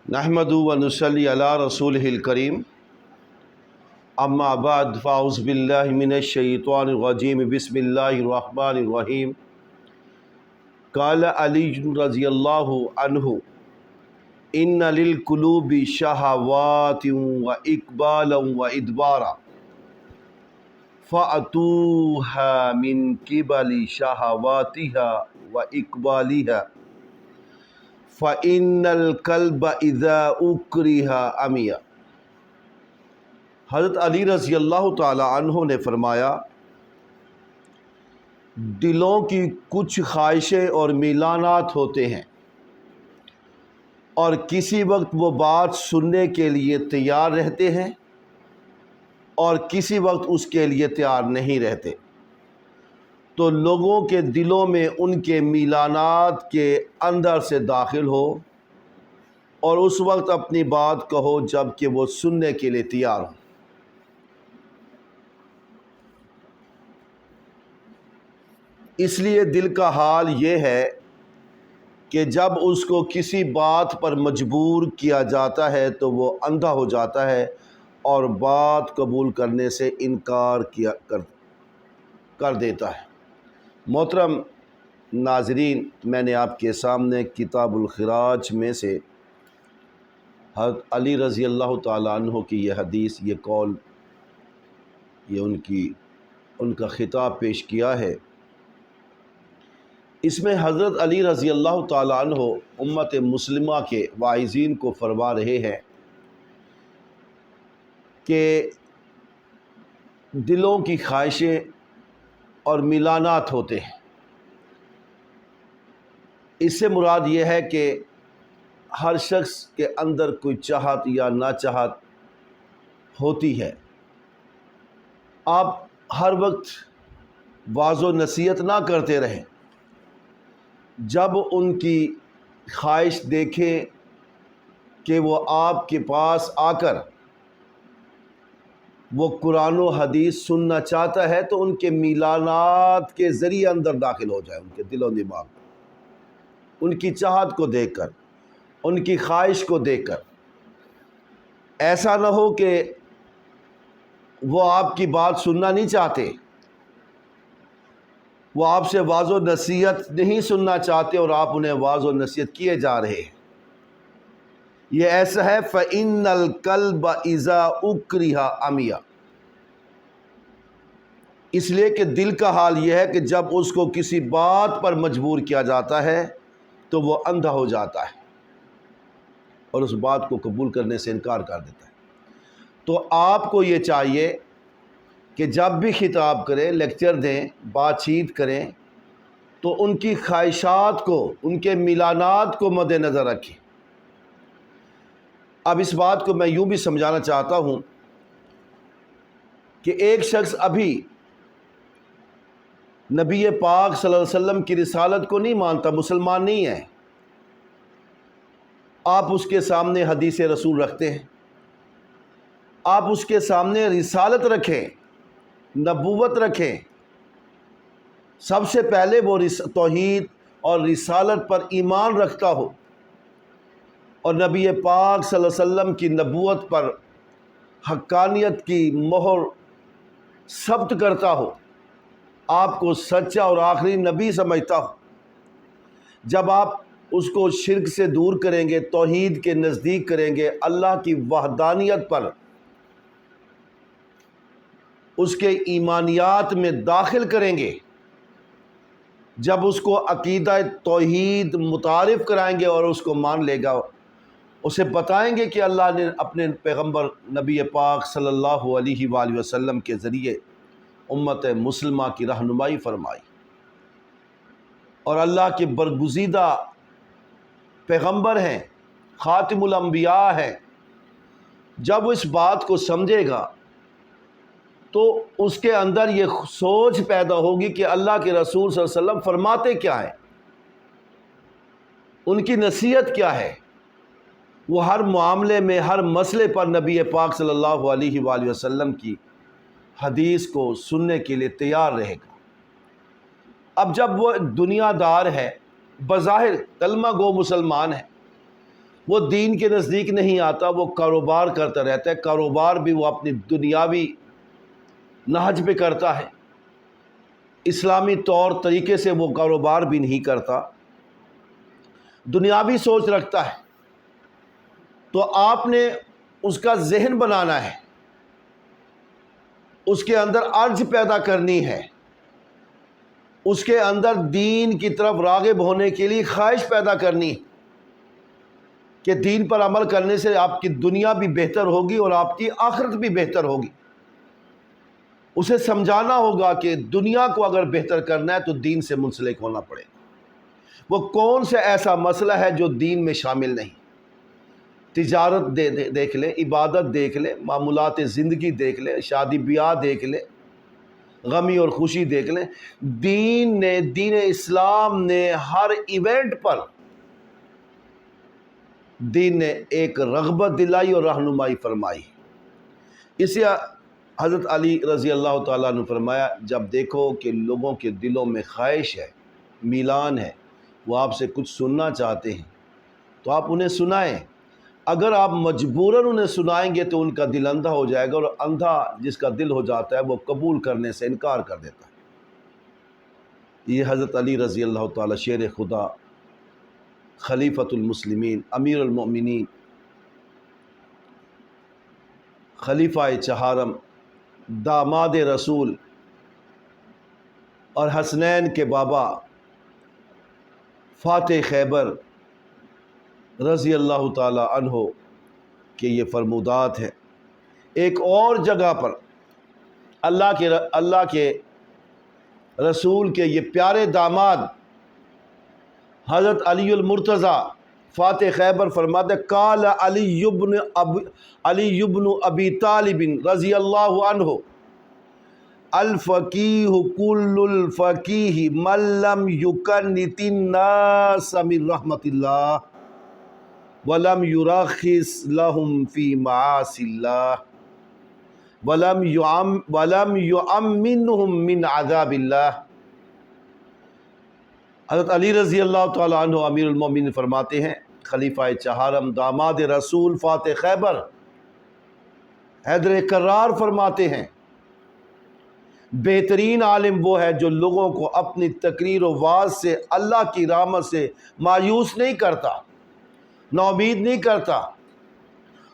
نحمدُ و نصلی علی رسولہ الکریم اما بعد فاعوذ باللہ من الشیطان الرجیم بسم اللہ الرحمن الرحیم قال علی رضی اللہ عنہ ان للقلوب شہوات و اقبالا و ادبارا فأتوها من قبل شہواتها و اقبالها فإن القلب إذا أكره عمي۔ حضرت علی رضی اللہ تعالی عنہ نے فرمایا دلوں کی کچھ خواہشیں اور میلانات ہوتے ہیں اور کسی وقت وہ بات سننے کے لیے تیار رہتے ہیں اور کسی وقت اس کے لیے تیار نہیں رہتے، تو لوگوں کے دلوں میں ان کے میلانات کے اندر سے داخل ہو اور اس وقت اپنی بات کہو جب کہ وہ سننے کے لیے تیار ہو۔ اس لیے دل کا حال یہ ہے کہ جب اس کو کسی بات پر مجبور کیا جاتا ہے تو وہ اندھا ہو جاتا ہے اور بات قبول کرنے سے انکار کر دیتا ہے۔ محترم ناظرین، میں نے آپ کے سامنے کتاب الخراج میں سے حضرت علی رضی اللہ تعالیٰ عنہ کی یہ حدیث، یہ قول، یہ ان کا خطاب پیش کیا ہے۔ اس میں حضرت علی رضی اللہ تعالیٰ عنہ امت مسلمہ کے واعظین کو فرما رہے ہیں کہ دلوں کی خواہشیں اور میلانات ہوتے ہیں۔ اس سے مراد یہ ہے کہ ہر شخص کے اندر کوئی چاہت یا ناچاہت ہوتی ہے۔ آپ ہر وقت واعظ و نصیحت نہ کرتے رہیں، جب ان کی خواہش دیکھیں کہ وہ آپ کے پاس آ کر وہ قرآن و حدیث سننا چاہتا ہے تو ان کے میلانات کے ذریعے اندر داخل ہو جائے، ان کے دل و دماغ، ان کی چاہت کو دیکھ کر، ان کی خواہش کو دیکھ کر۔ ایسا نہ ہو کہ وہ آپ کی بات سننا نہیں چاہتے، وہ آپ سے واعظ و نصیحت نہیں سننا چاہتے اور آپ انہیں واعظ و نصیحت کیے جا رہے ہیں۔ یہ ایسا ہے فَإِنَّ الْقَلْبَ إِذَا أُكْرِهَ عَمِيَ، اس لیے کہ دل کا حال یہ ہے کہ جب اس کو کسی بات پر مجبور کیا جاتا ہے تو وہ اندھا ہو جاتا ہے اور اس بات کو قبول کرنے سے انکار کر دیتا ہے۔ تو آپ کو یہ چاہیے کہ جب بھی خطاب کریں، لیکچر دیں، بات چیت کریں تو ان کی خواہشات کو، ان کے میلانات کو مد نظر رکھیں۔ اب اس بات کو میں یوں بھی سمجھانا چاہتا ہوں کہ ایک شخص ابھی نبی پاک صلی اللہ علیہ وسلم کی رسالت کو نہیں مانتا، مسلمان نہیں ہے، آپ اس کے سامنے حدیث رسول رکھتے ہیں، آپ اس کے سامنے رسالت رکھیں، نبوت رکھیں، سب سے پہلے وہ توحید اور رسالت پر ایمان رکھتا ہو اور نبی پاک صلی اللہ علیہ وسلم کی نبوت پر حقانیت کی مہر ثبت کرتا ہو، آپ کو سچا اور آخری نبی سمجھتا ہو۔ جب آپ اس کو شرک سے دور کریں گے، توحید کے نزدیک کریں گے، اللہ کی وحدانیت پر اس کے ایمانیات میں داخل کریں گے، جب اس کو عقیدہ توحید متعارف کرائیں گے اور اس کو مان لے گا، اسے بتائیں گے کہ اللہ نے اپنے پیغمبر نبی پاک صلی اللہ علیہ وآلہ وسلم کے ذریعے امت مسلمہ کی رہنمائی فرمائی اور اللہ کے برگزیدہ پیغمبر ہیں، خاتم الانبیاء ہیں۔ جب وہ اس بات کو سمجھے گا تو اس کے اندر یہ سوچ پیدا ہوگی کہ اللہ کے رسول صلی اللہ علیہ وسلم فرماتے کیا ہیں، ان کی نصیحت کیا ہے۔ وہ ہر معاملے میں، ہر مسئلے پر نبی پاک صلی اللہ علیہ وآلہ وسلم کی حدیث کو سننے کے لیے تیار رہے گا۔ اب جب وہ دنیا دار ہے، بظاہر کلمہ گو مسلمان ہے، وہ دین کے نزدیک نہیں آتا، وہ کاروبار کرتا رہتا ہے، کاروبار بھی وہ اپنی دنیاوی نہج پہ کرتا ہے، اسلامی طور طریقے سے وہ کاروبار بھی نہیں کرتا، دنیاوی سوچ رکھتا ہے۔ تو آپ نے اس کا ذہن بنانا ہے، اس کے اندر ارج پیدا کرنی ہے، اس کے اندر دین کی طرف راغب ہونے کے لیے خواہش پیدا کرنی ہے کہ دین پر عمل کرنے سے آپ کی دنیا بھی بہتر ہوگی اور آپ کی آخرت بھی بہتر ہوگی۔ اسے سمجھانا ہوگا کہ دنیا کو اگر بہتر کرنا ہے تو دین سے منسلک ہونا پڑے گا۔ وہ کون سے ایسا مسئلہ ہے جو دین میں شامل نہیں؟ تجارت دیکھ لیں، عبادت دیکھ لیں، معمولات زندگی دیکھ لیں، شادی بیاہ دیکھ لیں، غمی اور خوشی دیکھ لیں، دین اسلام نے ہر ایونٹ پر دین نے ایک رغبت دلائی اور رہنمائی فرمائی۔ اسے حضرت علی رضی اللہ تعالیٰ نے فرمایا، جب دیکھو کہ لوگوں کے دلوں میں خواہش ہے، میلان ہے، وہ آپ سے کچھ سننا چاہتے ہیں تو آپ انہیں سنائیں۔ اگر آپ مجبوراً انہیں سنائیں گے تو ان کا دل اندھا ہو جائے گا، اور اندھا جس کا دل ہو جاتا ہے وہ قبول کرنے سے انکار کر دیتا ہے۔ یہ حضرت علی رضی اللہ تعالیٰ شیر خدا، خلیفۃ المسلمین، امیر المؤمنین، خلیفہ چہارم، داماد رسول اور حسنین کے بابا فاتح خیبر رضی اللہ تعالی عنہ کے یہ فرمودات ہیں۔ ایک اور جگہ پر اللہ کے رسول کے یہ پیارے داماد حضرت علی المرتضیٰ فاتح خیبر فرماتے، قال علی ابن ابی طالب رضی اللہ عنہ، الفقیہ کل الفقیہ من لم یکنت الناس من رحمت اللہ ولم یرخص لهم فی معاصی اللہ ولم یؤمنهم من عذاب اللہ۔ حضرت علی رضی اللہ تعالیٰ عنہ امیر المومنین فرماتے ہیں، خلیفہ چہارم، داماد رسول، فاتح خیبر، حیدر کرار فرماتے ہیں، بہترین عالم وہ ہے جو لوگوں کو اپنی تقریر و واعظ سے اللہ کی رحمت سے مایوس نہیں کرتا، نا امید نہیں کرتا،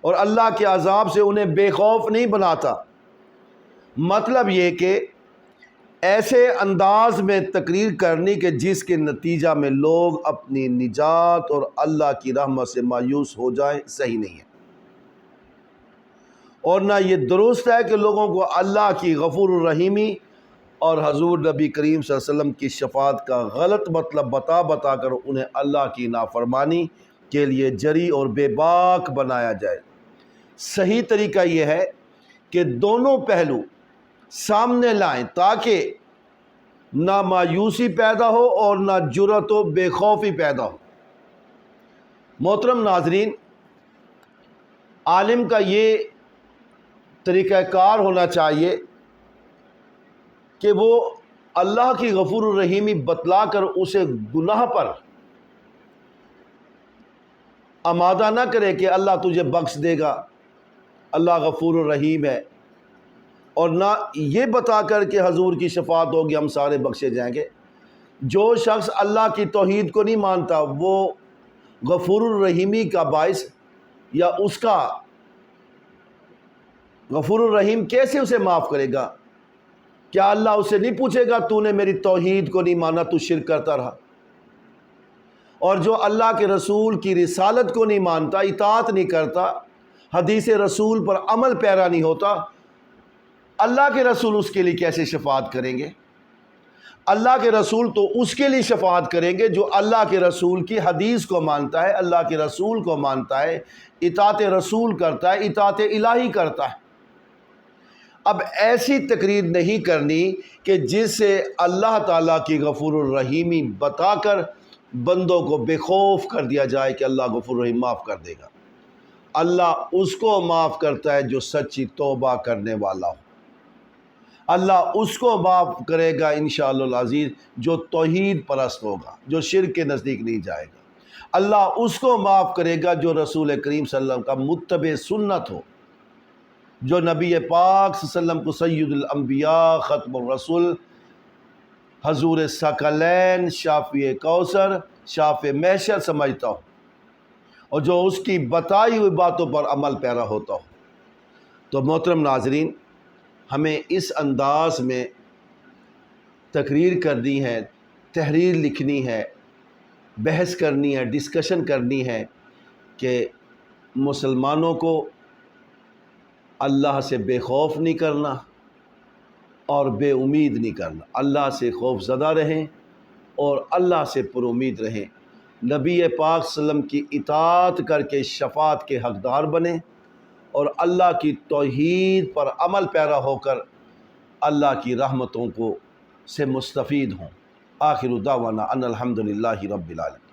اور اللہ کے عذاب سے انہیں بے خوف نہیں بناتا۔ مطلب یہ کہ ایسے انداز میں تقریر کرنی کہ جس کے نتیجہ میں لوگ اپنی نجات اور اللہ کی رحمت سے مایوس ہو جائیں، صحیح نہیں ہے۔ اور نہ یہ درست ہے کہ لوگوں کو اللہ کی غفور الرحیمی اور حضور نبی کریم صلی اللہ علیہ وسلم کی شفاعت کا غلط مطلب بتا کر انہیں اللہ کی نافرمانی کے لیے جری اور بے باک بنایا جائے۔ صحیح طریقہ یہ ہے کہ دونوں پہلو سامنے لائیں تاکہ نہ مایوسی پیدا ہو اور نہ جرأت و بے خوفی پیدا ہو۔ محترم ناظرین، عالم کا یہ طریقہ کار ہونا چاہیے کہ وہ اللہ کی غفور الرحیمی بتلا کر اسے گناہ پر آمادہ نہ کرے کہ اللہ تجھے بخش دے گا، اللہ غفور الرحیم ہے، اور نہ یہ بتا کر کہ حضور کی شفاعت ہوگی، ہم سارے بخشے جائیں گے۔ جو شخص اللہ کی توحید کو نہیں مانتا وہ غفور الرحیمی کا باعث یا اس کا غفور الرحیم کیسے اسے معاف کرے گا؟ کیا اللہ اسے نہیں پوچھے گا تو نے میری توحید کو نہیں مانا، تو شرک کرتا رہا؟ اور جو اللہ کے رسول کی رسالت کو نہیں مانتا، اطاعت نہیں کرتا، حدیث رسول پر عمل پیرا نہیں ہوتا، اللہ کے رسول اس کے لیے کیسے شفاعت کریں گے؟ اللہ کے رسول تو اس کے لیے شفاعت کریں گے جو اللہ کے رسول کی حدیث کو مانتا ہے، اللہ کے رسول کو مانتا ہے، اطاعت رسول کرتا ہے، اطاعت الہی کرتا ہے۔ اب ایسی تقریر نہیں کرنی کہ جس سے اللہ تعالیٰ کی غفور الرحیمی بتا کر بندوں کو بے خوف کر دیا جائے کہ اللہ غفور الرحیم معاف کر دے گا۔ اللہ اس کو معاف کرتا ہے جو سچی توبہ کرنے والا ہو۔ اللہ اس کو معاف کرے گا انشاءاللہ العزیز جو توحید پرست ہوگا، جو شرک کے نزدیک نہیں جائے گا۔ اللہ اس کو معاف کرے گا جو رسول کریم صلی اللہ علیہ وسلم کا متبع سنت ہو، جو نبی پاک صلی اللہ علیہ وسلم کو سید الانبیاء، ختم الرسول، حضور ثقلین، شافع کوثر، شافع محشر سمجھتا ہو، اور جو اس کی بتائی ہوئی باتوں پر عمل پیرا ہوتا ہو۔ تو محترم ناظرین، ہمیں اس انداز میں تقریر کرنی ہے، تحریر لکھنی ہے، بحث کرنی ہے، ڈسکشن کرنی ہے کہ مسلمانوں کو اللہ سے بے خوف نہیں کرنا اور بے امید نہیں کرنا، اللہ سے خوف زدہ رہیں اور اللہ سے پر امید رہیں، نبی پاک صلی اللہ علیہ وسلم کی اطاعت کر کے شفاعت کے حقدار بنیں اور اللہ کی توحید پر عمل پیرا ہو کر اللہ کی رحمتوں کو سے مستفید ہوں۔ آخر دعوانا ان الحمدللہ رب العالمین۔